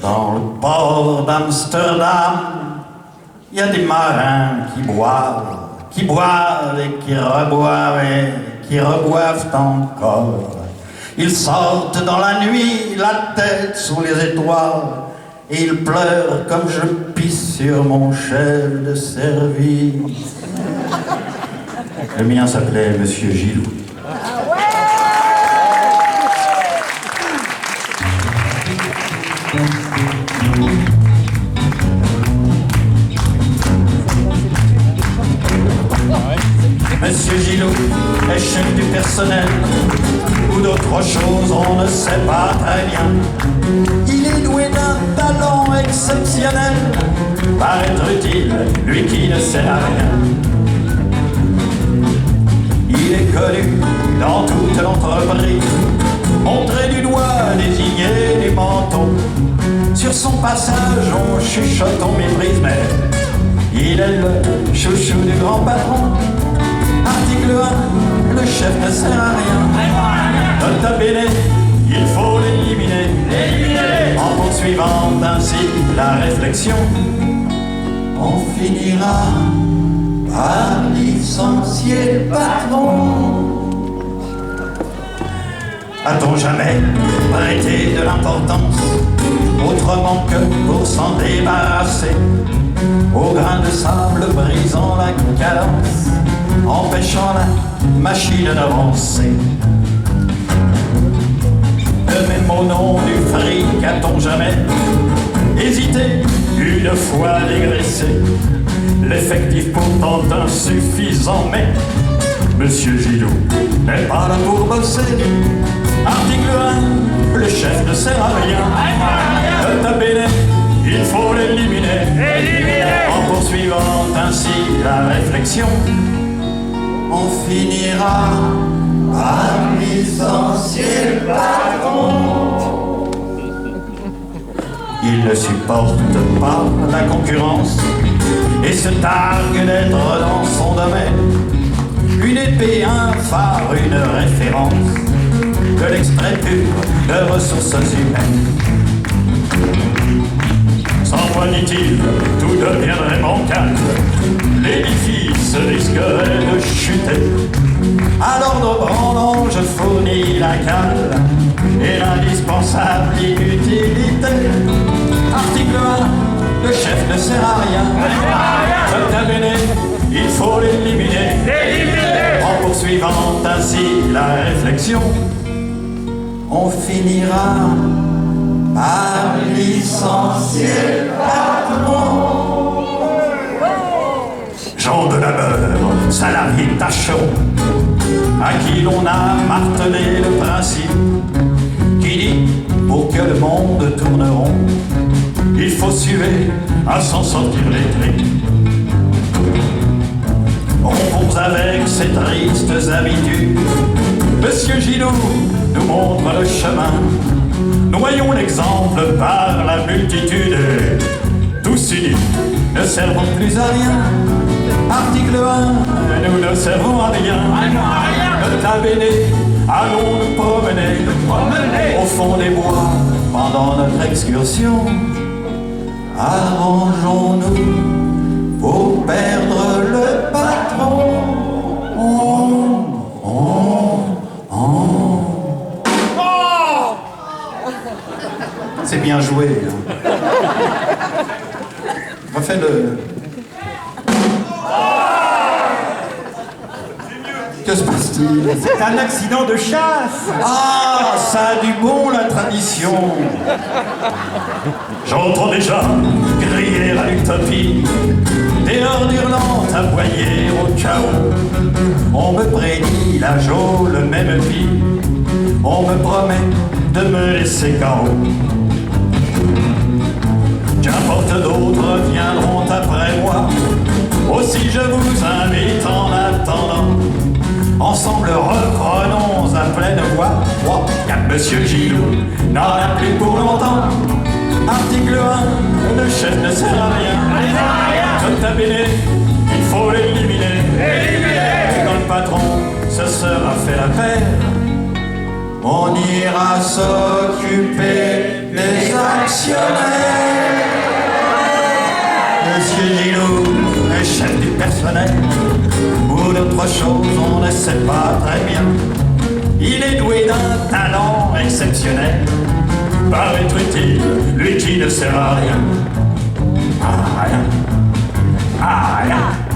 Dans le port d'Amsterdam, il y a des marins qui boivent et qui reboivent et qui reboivent encore. Ils sortent dans la nuit, la tête sous les étoiles, et ils pleurent comme je pisse sur mon chef de service. Le mien s'appelait Monsieur Gilou. Monsieur Gilou est chef du personnel ou d'autres choses, on ne sait pas très bien. Il est doué d'un talent exceptionnel, paraître utile, lui qui ne sert à rien. Il est connu dans toute l'entreprise, montré du doigt, désigné du menton. Sur son passage, on chuchote, on méprise, mais il est le chouchou du grand patron. Article 1, le chef ne sert à rien. Nota bene, il faut l'éliminer. En poursuivant ainsi la réflexion, on finira par licencier le patron. A-t-on jamais prêté de l'importance autrement que pour s'en débarrasser, au grain de sable brisant la cadence, empêchant la machine d'avancer? Même au nom du fric, a-t-on jamais hésité une fois à dégraisser l'effectif pourtant insuffisant? Mais Monsieur Gilou n'est pas là pour bosser. Article 1, le chef ne sert à rien. Nota bene, il faut l'éliminer. En poursuivant ainsi la réflexion, on finira par licencier le patron. Il ne supporte pas la concurrence et se targue d'être dans son domaine une épée, un phare, une référence, de l'extrait pur de ressources humaines. Sans moi, dit-il, tout deviendrait bancal, l'édifice risquerait de chuter. À l'ordre brandant, je fournis la cale et l'indispensable inutilité. Article 1, le chef ne sert à rien. Nota bene, il faut l'éliminer. En poursuivant ainsi la réflexion, on finira par licencier le patron. Gens de labeur, salariés tâcherons, à qui l'on a martelé le principe qui dit, pour que le monde tourne rond, il faut suer à s'en sortir les tripes. Rompons avec ces tristes habitudes. Monsieur Gilou nous montre le chemin. Noyons l'exemple par la multitude. Tous unis, ne servons plus à rien. Article 1, nous ne servons à rien. Nota bene, allons nous promener au fond des bois pendant notre excursion. Arrangeons-nous pour perdre le patron. C'est bien joué. Hein. Refais le... Que se passe-t-il? C'est un accident de chasse. Ah, ça a du bon, la tradition. J'entends déjà crier à l'utopie, des hordes hurlantes aboyer au chaos. On me prédit la geôle, même vie. On me promet de me laisser KO. Qu'importe, d'autres viendront après moi. Aussi je vous invite en attendant, ensemble reprenons à pleine voix. Car Monsieur Gilou n'en a plus pour longtemps. Article 1, le chef ne sert à rien. Nota bene, il faut l'éliminer. Et quand le patron se sera fait la paire, on ira s'occuper des actionnaires. fonctionnaire ou d'autres choses, on ne sait pas très bien. Il est doué d'un talent exceptionnel, par être utile, lui qui ne sert à rien. À rien. À rien.